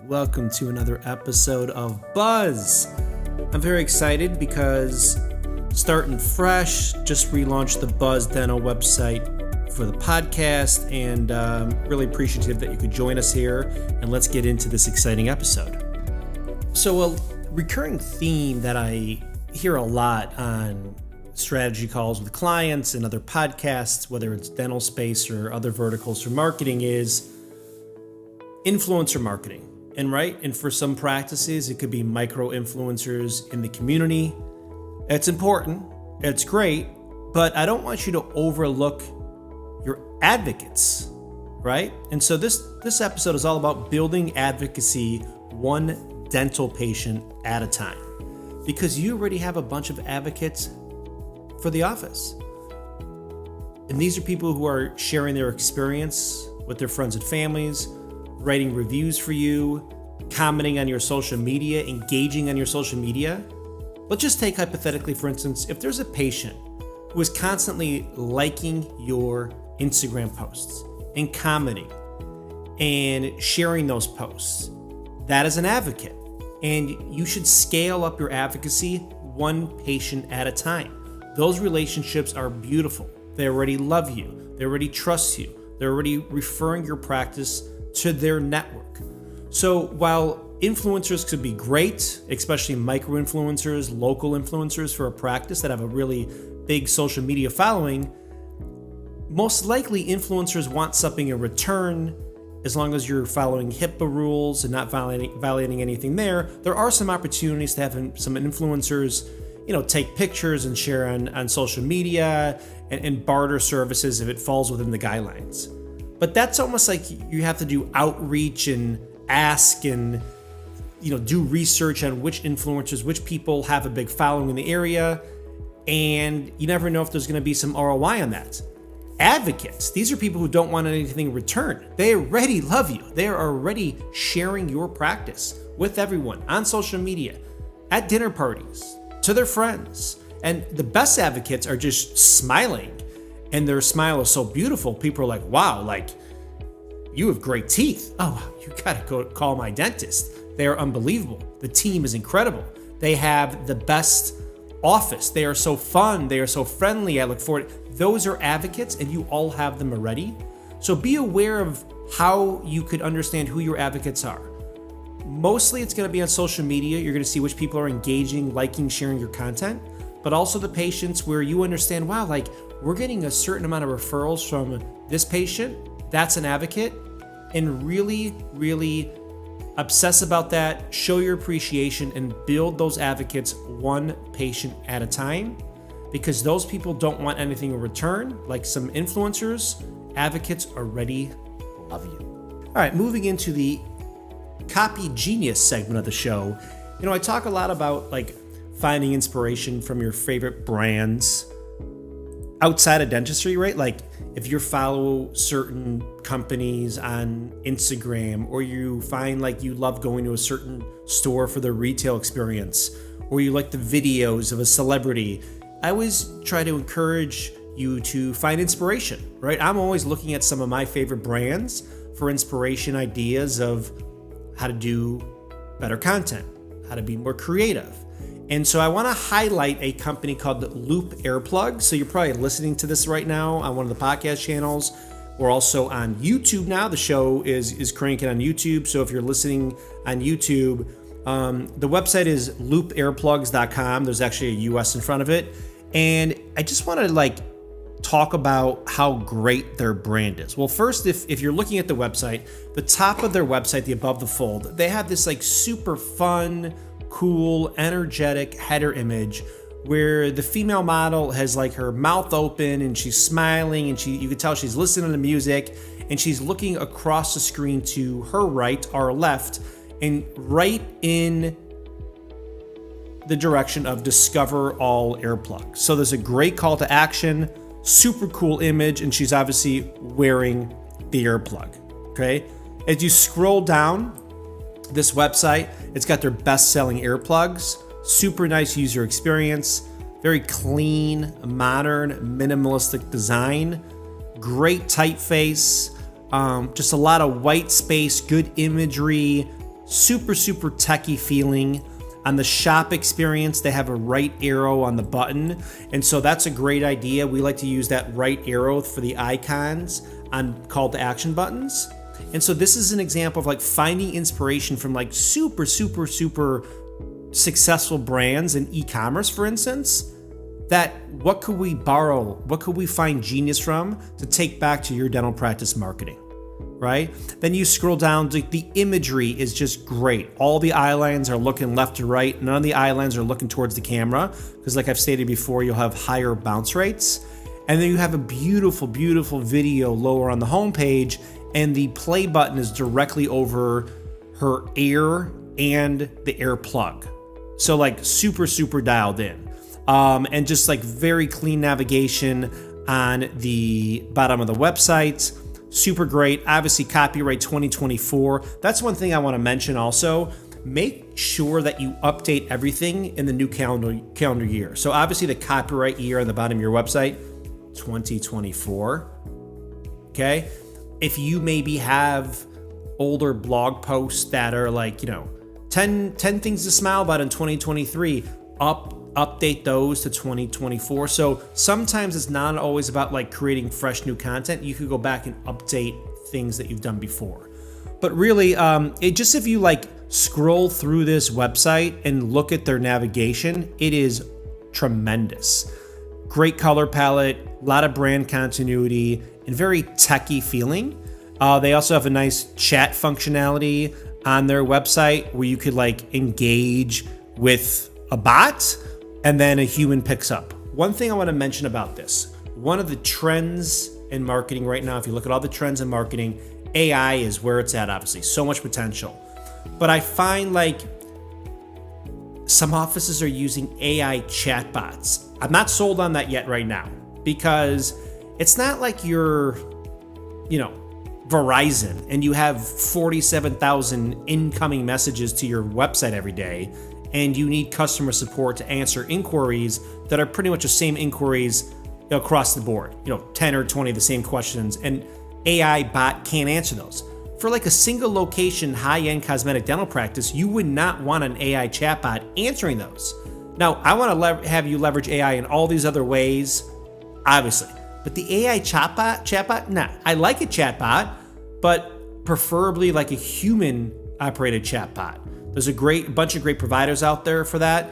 Welcome to another episode of Buzz. I'm very excited because starting fresh, just relaunched the Buzz Dental website for the podcast, and really appreciative that you could join us here, and let's get into this exciting episode. So a recurring theme that I hear a lot on strategy calls with clients and other podcasts, whether it's dental space or other verticals for marketing, is influencer marketing. And for some practices, it could be micro influencers in the community. It's important, it's great, but I don't want you to overlook your advocates, right? And so this episode is all about building advocacy one dental patient at a time, because you already have a bunch of advocates for the office. And these are people who are sharing their experience with their friends and families, writing reviews for you, commenting on your social media, engaging on your social media. Let's just take hypothetically, for instance, if there's a patient who is constantly liking your Instagram posts and commenting and sharing those posts, that is an advocate. And you should scale up your advocacy one patient at a time. Those relationships are beautiful. They already love you. They already trust you. They're already referring your practice to their network. So while influencers could be great, especially micro influencers, local influencers for a practice that have a really big social media following, most likely influencers want something in return. As long as you're following HIPAA rules and not violating anything there are some opportunities to have some influencers take pictures and share on social media and barter services if it falls within the guidelines. But that's almost like you have to do outreach and ask and do research on which influencers, which people have a big following in the area, and you never know if there's going to be some ROI on that. Advocates, these are people who don't want anything in return. They already love you. They are already sharing your practice with everyone on social media, at dinner parties, to their friends. And the best advocates are just smiling, and their smile is so beautiful. People are like, wow, you have great teeth. Oh, you gotta go call my dentist. They are unbelievable. The team is incredible. They have the best office. They are so fun. They are so friendly. I look forward. Those are advocates, and you all have them already. So be aware of how you could understand who your advocates are. Mostly it's going to be on social media. You're going to see which people are engaging, liking, sharing your content, but also the patients where you understand, wow, we're getting a certain amount of referrals from this patient. That's an advocate. And really, really obsess about that, show your appreciation, and build those advocates one patient at a time, because those people don't want anything in return. Like some influencers, advocates already love you. All right, moving into the Copy Genius segment of the show. I talk a lot about finding inspiration from your favorite brands outside of dentistry, right? If you follow certain companies on Instagram, or you find you love going to a certain store for the retail experience, or you like the videos of a celebrity, I always try to encourage you to find inspiration, right? I'm always looking at some of my favorite brands for inspiration, ideas of how to do better content, how to be more creative. And so I want to highlight a company called Loop Earplugs. So you're probably listening to this right now on one of the podcast channels. We're also on YouTube now. The show is cranking on YouTube. So if you're listening on YouTube, the website is loopearplugs.com. There's actually a US in front of it. And I just want to talk about how great their brand is. Well, first, if you're looking at the website, the top of their website, the above the fold, they have this super fun, cool, energetic header image where the female model has her mouth open and she's smiling, and you can tell she's listening to music, and she's looking across the screen to her right, our left, and right in the direction of discover all earplugs. So there's a great call to action, super cool image, and she's obviously wearing the earplug. Okay. As you scroll down this website, it's got their best-selling earplugs, super nice user experience, very clean, modern, minimalistic design, great typeface, just a lot of white space, good imagery, super, super techie feeling. On the shop experience, they have a right arrow on the button. And so that's a great idea. We like to use that right arrow for the icons on call to action buttons. And so this is an example of like finding inspiration from like super, super, super successful brands in e-commerce, for instance, that what could we borrow? What could we find genius from to take back to your dental practice marketing, right? Then you scroll down, the imagery is just great. All the eye lines are looking left to right. None of the eye lines are looking towards the camera because like I've stated before, you'll have higher bounce rates. And then you have a beautiful, beautiful video lower on the homepage, and the play button is directly over her ear and the ear plug. So like super, super dialed in. And just like very clean navigation on the bottom of the website. Super great. Obviously, copyright 2024. That's one thing I want to mention also. Make sure that you update everything in the new calendar year. So obviously the copyright year on the bottom of your website, 2024. Okay. If you maybe have older blog posts that are like, 10 things to smile about in 2023, update those to 2024. So sometimes it's not always about like creating fresh new content. You could go back and update things that you've done before. But really, if you like scroll through this website and look at their navigation, it is tremendous. Great color palette, a lot of brand continuity, and very techie feeling. They also have a nice chat functionality on their website where you could like engage with a bot and then a human picks up. One thing I want to mention about this, one of the trends in marketing right now, if you look at all the trends in marketing, AI is where it's at, obviously. So much potential. But I find like some offices are using AI chatbots. I'm not sold on that yet right now because it's not like you're, Verizon and you have 47,000 incoming messages to your website every day and you need customer support to answer inquiries that are pretty much the same inquiries across the board, 10 or 20 of the same questions, and AI bot can't answer those. For like a single location, high-end cosmetic dental practice, you would not want an AI chatbot answering those. Now, I want to have you leverage AI in all these other ways, obviously. But the AI chatbot, nah. I like a chatbot, but preferably like a human-operated chatbot. There's a bunch of great providers out there for that.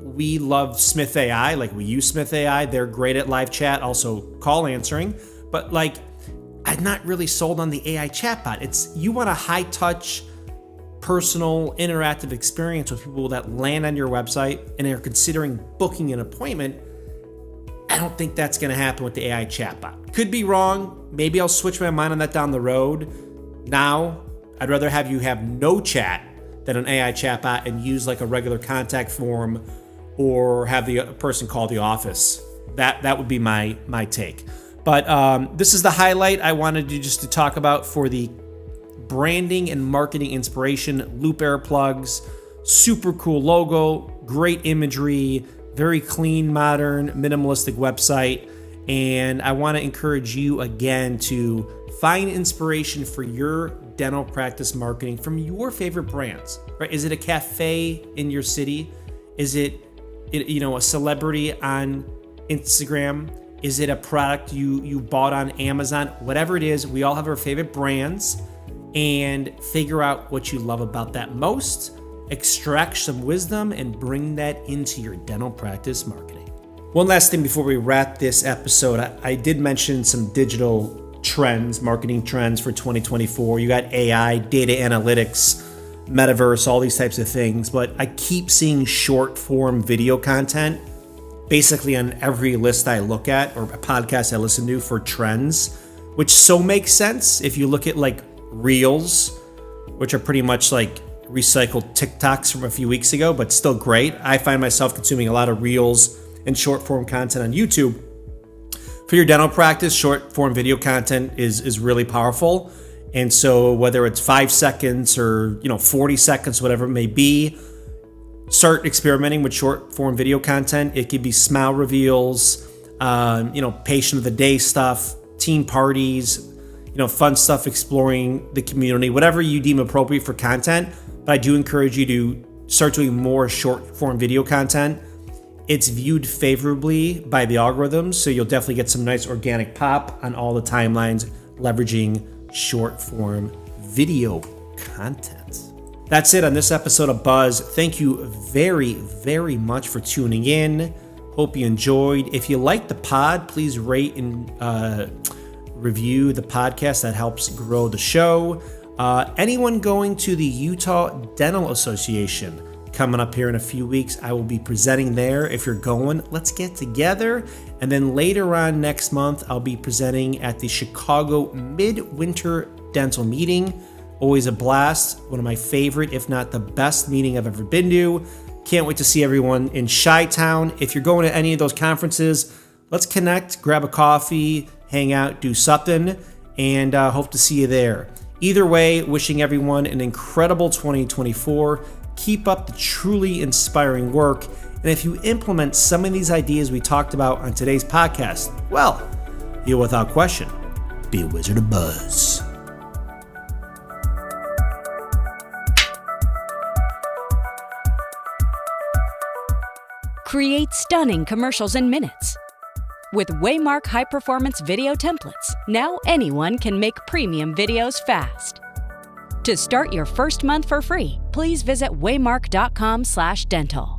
We love Smith AI, like we use Smith AI. They're great at live chat, also call answering. But like, I'm not really sold on the AI chatbot. You want a high-touch, personal, interactive experience with people that land on your website and are considering booking an appointment. I don't think that's going to happen with the AI chatbot. Could be wrong. Maybe I'll switch my mind on that down the road. Now, I'd rather have you have no chat than an AI chatbot and use like a regular contact form or have the person call the office. That would be my take. But this is the highlight I wanted to talk about for the branding and marketing inspiration. Loop Earplugs, super cool logo, great imagery, very clean, modern, minimalistic website. And I want to encourage you again to find inspiration for your dental practice marketing from your favorite brands, right? Is it a cafe in your city? Is it a celebrity on Instagram? Is it a product you bought on Amazon? Whatever it is, we all have our favorite brands, and figure out what you love about that most, extract some wisdom, and bring that into your dental practice marketing. One last thing before we wrap this episode, I did mention some digital trends, marketing trends for 2024. You got AI, data analytics, metaverse, all these types of things, but I keep seeing short form video content basically on every list I look at or a podcast I listen to for trends, which so makes sense if you look at like Reels, which are pretty much like recycled TikToks from a few weeks ago, but still great. I find myself consuming a lot of Reels and short form content on YouTube. For your dental practice, short form video content is really powerful. And so whether it's 5 seconds or 40 seconds, whatever it may be, start experimenting with short form video content. It could be smile reveals, patient of the day stuff, team parties, fun stuff exploring the community, whatever you deem appropriate for content. But I do encourage you to start doing more short form video content. It's viewed favorably by the algorithms, so you'll definitely get some nice organic pop on all the timelines leveraging short form video content. That's it on this episode of Buzz. Thank you very, very much for tuning in. Hope you enjoyed. If you like the pod, please rate and review the podcast. That helps grow the show. Anyone going to the Utah Dental Association coming up here in a few weeks, I will be presenting there. If you're going, let's get together. And then later on next month, I'll be presenting at the Chicago Midwinter Dental Meeting. Always a blast. One of my favorite, if not the best meeting I've ever been to. Can't wait to see everyone in Chi-Town. If you're going to any of those conferences, let's connect, grab a coffee, hang out, do something, and hope to see you there. Either way, wishing everyone an incredible 2024. Keep up the truly inspiring work. And if you implement some of these ideas we talked about on today's podcast, well, you'll without question be a wizard of buzz. Create stunning commercials in minutes. With Waymark high-performance video templates, now anyone can make premium videos fast. To start your first month for free, please visit waymark.com/dental.